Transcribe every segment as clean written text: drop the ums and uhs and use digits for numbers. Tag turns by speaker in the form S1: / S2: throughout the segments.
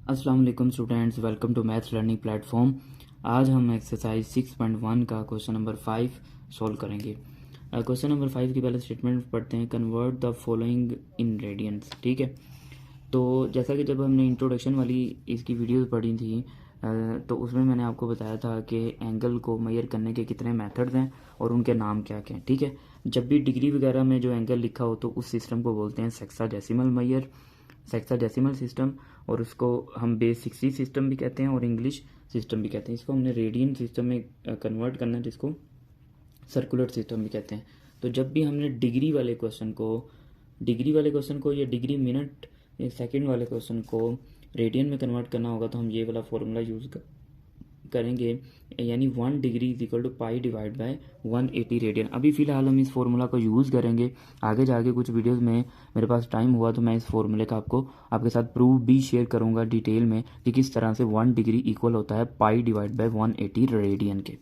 S1: अस्सलाम वालेकुम students, welcome to maths learning platform. आज हम एक्सरसाइज 6.1 का क्वेश्चन नंबर 5 सॉल्व करेंगे। क्वेश्चन नंबर 5 की पहले स्टेटमेंट पढ़ते हैं। Convert the following in radians. ठीक है, तो जैसा कि जब हमने इंट्रोडक्शन वाली इसकी वीडियोस पढ़ी थी तो उसमें मैंने आपको बताया था कि एंगल को मेजर करने के कितने मेथड्स हैं और उनके नाम क्या क्या हैं। ठीक है, जब भी डिग्री वगैरह में जो एंगल लिखा हो तो उस सिस्टम को बोलते हैं सेक्साडेसिमल मेजर, सेक्साडेसिमल सिस्टम, और उसको हम बेस 60 सिस्टम भी कहते हैं और इंग्लिश सिस्टम भी कहते हैं। इसको हमने रेडियन सिस्टम में कन्वर्ट करना है जिसको सर्कुलर सिस्टम भी कहते हैं। तो जब भी हमने डिग्री वाले क्वेश्चन को या डिग्री मिनट या सेकंड वाले क्वेश्चन को रेडियन में कन्वर्ट करना होगा तो हम ये वाला फॉर्मूला यूज़ करेंगे, यानी 1 degree is equal to pi divide by 180 radian. अभी फ़िलहाल हम इस फार्मूला को यूज़ करेंगे। आगे जाके कुछ वीडियोस में मेरे पास टाइम हुआ तो मैं इस फार्मूले का आपके साथ प्रूफ भी शेयर करूंगा डिटेल में कि किस तरह से 1 डिग्री इक्वल होता है पाई डिवाइड बाय 180 रेडियन के।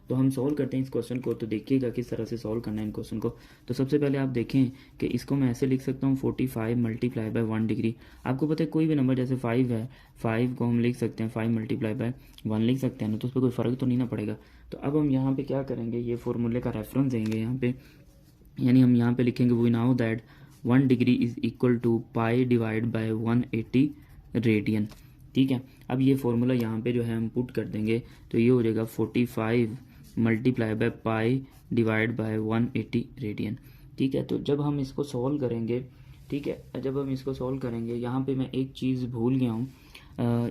S1: तो हम सॉल्व करते हैं इस क्वेश्चन को, तो देखिएगा किस तरह से सॉल्व करना है इन क्वेश्चन को। तो सबसे पहले आप देखें कि इसको मैं ऐसे लिख सकता हूँ 45 मल्टीप्लाई बाय 1 डिग्री। आपको पता है कोई भी नंबर जैसे 5 है, 5 को हम लिख सकते हैं 5 मल्टीप्लाई बाय 1 लिख सकते हैं ना, तो उस पर कोई फ़र्क तो नहीं ना पड़ेगा। तो अब हम यहाँ पे क्या करेंगे, ये फॉर्मूले का रेफरेंस देंगे यहाँ पे, यानी हम यहाँ पे लिखेंगे we know that 1 degree is equal to pi divide by 180 radian. ठीक है, अब ये फॉर्मूला यहाँ पे जो है हम पुट कर देंगे तो ये हो जाएगा 45 multiply by pi divide by 180 radian. ठीक है, तो जब हम इसको सॉल्व करेंगे, ठीक है, जब हम इसको सॉल्व करेंगे यहाँ पे मैं एक चीज़ भूल गया हूँ,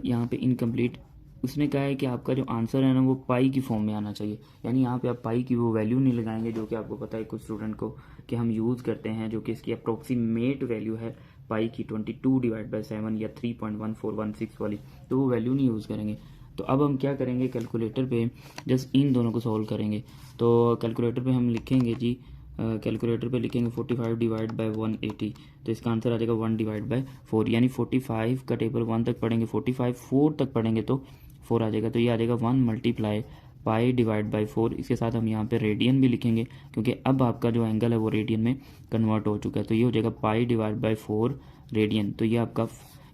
S1: यहाँ पे इनकम्प्लीट उसने कहा है कि आपका जो आंसर है ना वो पाई की फॉर्म में आना चाहिए। यानी यहाँ पे आप पाई की वो वैल्यू नहीं लगाएंगे जो कि आपको पता है कुछ स्टूडेंट को कि हम यूज़ करते हैं, जो कि इसकी अप्रोक्सीमेट वैल्यू है पाई की 22 डिवाइड बाई 7 या 3.1416 वाली, तो वो वैल्यू नहीं यूज़ करेंगे। तो अब हम क्या करेंगे, कैलकुलेटर पे जस्ट इन दोनों को सॉल्व करेंगे। तो कैलकुलेटर पे हम लिखेंगे जी, कैलकुलेटर पे लिखेंगे 45 डिवाइड बाय 180, तो इसका आंसर आ जाएगा 1 डिवाइड बाय 4, यानी 45 का टेबल 1 तक पढ़ेंगे, 45 4 तक पढ़ेंगे तो 4 आ जाएगा। तो ये आ जाएगा 1 मल्टीप्लाई पाई डिवाइड बाई 4। इसके साथ हम यहाँ पे रेडियन भी लिखेंगे क्योंकि अब आपका जो एंगल है वो रेडियन में कन्वर्ट हो चुका है। तो ये हो जाएगा पाई डिवाइड बाई 4 रेडियन। तो ये आपका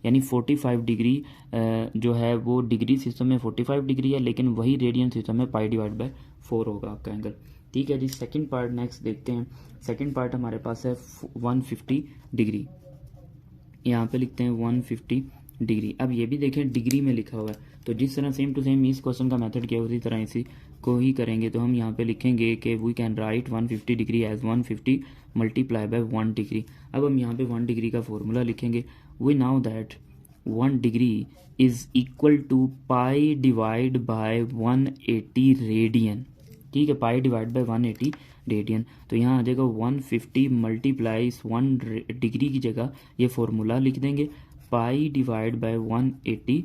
S1: यानी 45 डिग्री जो है वो डिग्री सिस्टम में 45 डिग्री है, लेकिन वही रेडियन सिस्टम में पाई डिवाइड बाय 4 होगा आपका एंगल। ठीक है जी, सेकंड पार्ट नेक्स्ट देखते हैं। सेकंड पार्ट हमारे पास है 150 डिग्री, यहाँ पे लिखते हैं 150 डिग्री। अब ये भी देखें डिग्री में लिखा हुआ है, तो जिस तरह सेम टू सेम इस क्वेश्चन का मेथड किया उसी तरह इसी को ही करेंगे। तो हम यहाँ पे लिखेंगे कि we can write 150 degree as 150 multiply by 1 degree. अब हम यहाँ पे 1 डिग्री का फॉर्मूला लिखेंगे, we know that 1 degree is equal to pi divide by 180 radian. ठीक है, पाई डिवाइड बाय 180 रेडियन। तो यहाँ आ जाएगा 150 मल्टीप्लाई इस 1 डिग्री की जगह ये फॉर्मूला लिख देंगे पाई डिवाइड बाय 180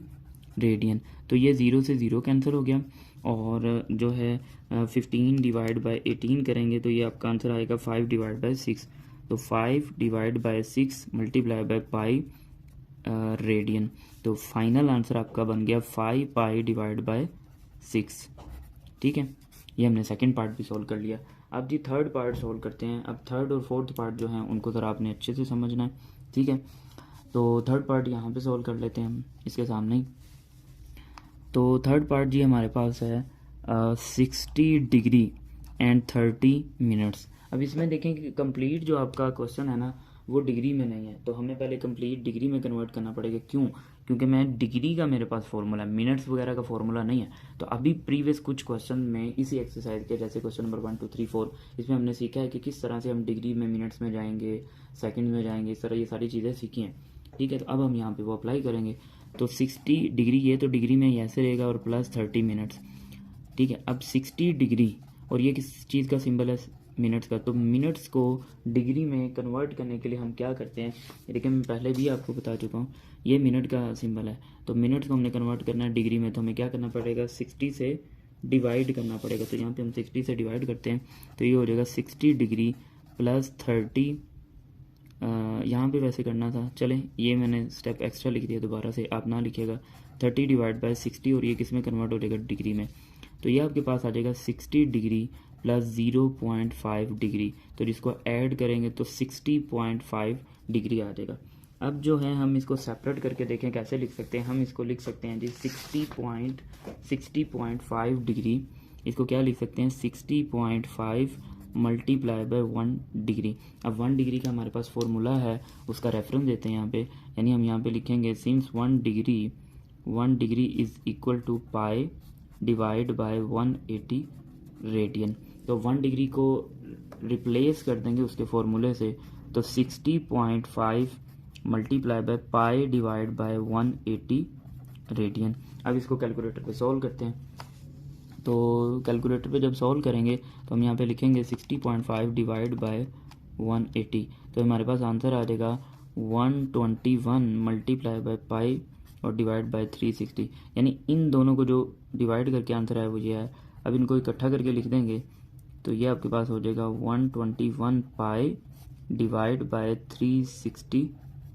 S1: रेडियन। तो ये 0 से 0 कैंसिल हो गया, और जो है 15 डिवाइड बाय 18 करेंगे तो ये आपका आंसर आएगा 5 डिवाइड बाय 6। तो 5 divide by 6 multiply by pi radian. तो फाइनल आंसर आपका बन गया 5 पाई डिवाइड बाय 6। ठीक है, ये हमने सेकंड पार्ट भी सॉल्व कर लिया। अब जी थर्ड पार्ट सॉल्व करते हैं। अब थर्ड और फोर्थ पार्ट जो हैं उनको ज़रा आपने अच्छे से समझना है। ठीक है, तो थर्ड पार्ट यहाँ पे सॉल्व कर लेते हैं हम इसके सामने ही। तो थर्ड पार्ट जी हमारे पास है 60 डिग्री एंड 30 मिनट्स। अब इसमें देखें कि कंप्लीट जो आपका क्वेश्चन है ना वो डिग्री में नहीं है, तो हमें पहले कंप्लीट डिग्री में कन्वर्ट करना पड़ेगा। क्यों? क्योंकि मैं डिग्री का मेरे पास फॉर्मूला है, मिनट्स वगैरह का फॉर्मूला नहीं है। तो अभी प्रीवियस कुछ क्वेश्चन में इसी एक्सरसाइज के, जैसे क्वेश्चन नंबर 1 2 3 4, इसमें हमने सीखा है कि किस तरह से हम डिग्री में मिनट्स में जाएंगे, सेकंड में जाएंगे, इस तरह ये सारी चीज़ें सीखी हैं। ठीक है, तो अब हम यहाँ पे वो अप्लाई करेंगे। तो 60 डिग्री ये तो डिग्री में ऐसे रहेगा और प्लस 30 मिनट्स। ठीक है, अब 60 डिग्री और ये किस चीज़ का सिंबल है, मिनट्स का। तो मिनट्स को डिग्री में कन्वर्ट करने के लिए हम क्या करते हैं, देखिए मैं पहले भी आपको बता चुका हूँ, ये मिनट का सिंबल है। तो मिनट्स को हमने कन्वर्ट करना है डिग्री में, तो हमें क्या करना पड़ेगा, 60 से डिवाइड करना पड़ेगा। तो यहाँ पे हम 60 से डिवाइड करते हैं तो ये हो जाएगा 60 डिग्री प्लस 30। यहाँ पे वैसे करना था, चलें ये मैंने स्टेप एक्स्ट्रा लिख दिया, दोबारा से आप ना लिखिएगा। 30 डिवाइड बाय 60 और ये किस में कन्वर्ट हो जाएगा, डिग्री में। तो ये आपके पास आ जाएगा 60 डिग्री प्लस 0.5 डिग्री, तो जिसको ऐड करेंगे तो 60.5 डिग्री आ जाएगा। अब जो है हम इसको सेपरेट करके देखें कैसे लिख सकते हैं। हम इसको लिख सकते हैं जी 60.5 डिग्री, इसको क्या लिख सकते हैं 60.5 मल्टीप्लाई बाय 1 डिग्री। अब 1 डिग्री का हमारे पास फॉर्मूला है, उसका रेफरेंस देते हैं यहाँ पे, यानी हम यहाँ पे लिखेंगे since 1 degree is equal to pi divide by 180 radian. तो 1 डिग्री को रिप्लेस कर देंगे उसके फॉर्मूले से, तो 60.5 multiply by pi divide by 180 radian. अब इसको कैलकुलेटर पे सॉल्व करते हैं। तो कैलकुलेटर पे जब सॉल्व करेंगे तो हम यहाँ पे लिखेंगे 60.5 डिवाइड बाय 180, तो हमारे पास आंसर आ जाएगा 121 मल्टीप्लाई बाय पाई और डिवाइड बाय 360, यानी इन दोनों को जो डिवाइड करके आंसर आया वो ये है। अब इनको इकट्ठा करके लिख देंगे तो ये आपके पास हो जाएगा 121 पाई डिवाइड बाय 360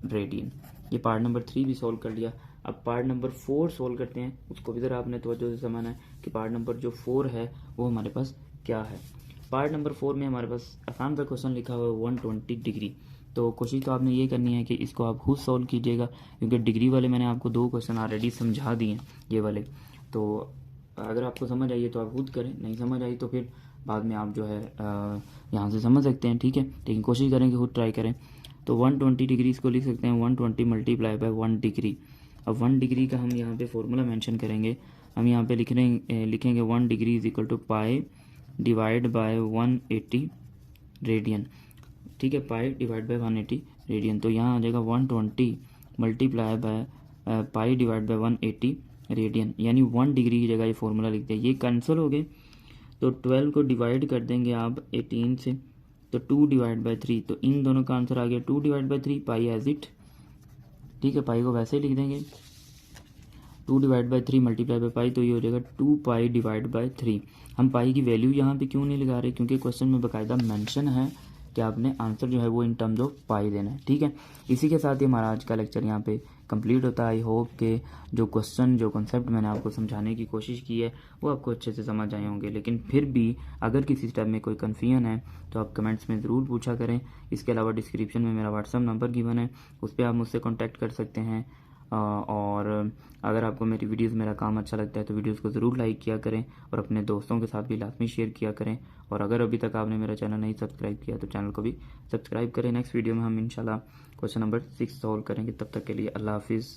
S1: रेडियन। ये पार्ट नंबर 3 भी सॉल्व कर लिया। अब पार्ट नंबर 4 सॉल्व करते हैं, उसको भी ज़रा आपने तवज्जो से समझना है कि पार्ट नंबर जो 4 है वो हमारे पास क्या है। पार्ट नंबर 4 में हमारे पास आसान सा क्वेश्चन लिखा हुआ है 120 डिग्री। तो कोशिश तो आपने ये करनी है कि इसको आप खुद सॉल्व कीजिएगा, क्योंकि डिग्री वाले मैंने आपको 2 क्वेश्चन ऑलरेडी समझा दिए ये वाले। तो अगर आपको समझ आई है तो आप खुद करें, नहीं समझ आई तो फिर बाद में आप जो है यहाँ से समझ सकते हैं, ठीक है। लेकिन कोशिश करें कि खुद ट्राई करें। तो 120 डिग्री इसको लिख सकते हैं 120 मल्टीप्लाई बाय 1 डिग्री। अब 1 डिग्री का हम यहाँ पे फॉर्मूला मेंशन करेंगे। हम यहाँ पे लिखेंगे 1 degree is equal to pi divide by 180 radian, ठीक है, पाई डिवाइड बाय 180 रेडियन। तो यहाँ आ जाएगा 120 multiply by pi divide by 180 radian, यानी 1 डिग्री की जगह ये फॉर्मूला लिख दिया। ये कैंसिल हो गए, तो 12 को डिवाइड कर देंगे आप 18 से, तो 2 डिवाइड बाय 3, तो इन दोनों का आंसर आ गया 2 divide by 3 pi as it, ठीक है। पाई को वैसे ही लिख देंगे 2 divide by 3 multiply by pi, तो ये हो जाएगा 2 पाई डिवाइड बाय 3। हम पाई की वैल्यू यहाँ पे क्यों नहीं लगा रहे, क्योंकि क्वेश्चन में बाकायदा मेंशन है कि आपने आंसर जो है वो इन टर्म्स ऑफ पाई देना है, ठीक है। इसी के साथ ही हमारा आज का लेक्चर यहाँ पे कंप्लीट होता है। आई होप कि जो क्वेश्चन जो कॉन्सेप्ट मैंने आपको समझाने की कोशिश की है वो आपको अच्छे से समझ आए होंगे। लेकिन फिर भी अगर किसी स्टेप में कोई कन्फ्यूजन है तो आप कमेंट्स में ज़रूर पूछा करें। इसके अलावा डिस्क्रिप्शन में मेरा व्हाट्सअप नंबर गिवन है, उस पर आप मुझसे कॉन्टैक्ट कर सकते हैं। और अगर आपको मेरी वीडियोस मेरा काम अच्छा लगता है तो वीडियोस को ज़रूर लाइक किया करें और अपने दोस्तों के साथ भी लाजमी शेयर किया करें। और अगर अभी तक आपने मेरा चैनल नहीं सब्सक्राइब किया तो चैनल को भी सब्सक्राइब करें। नेक्स्ट वीडियो में हम इंशाल्लाह क्वेश्चन नंबर 6 सॉल्व करेंगे। तब तक के लिए अल्लाह हाफिज़।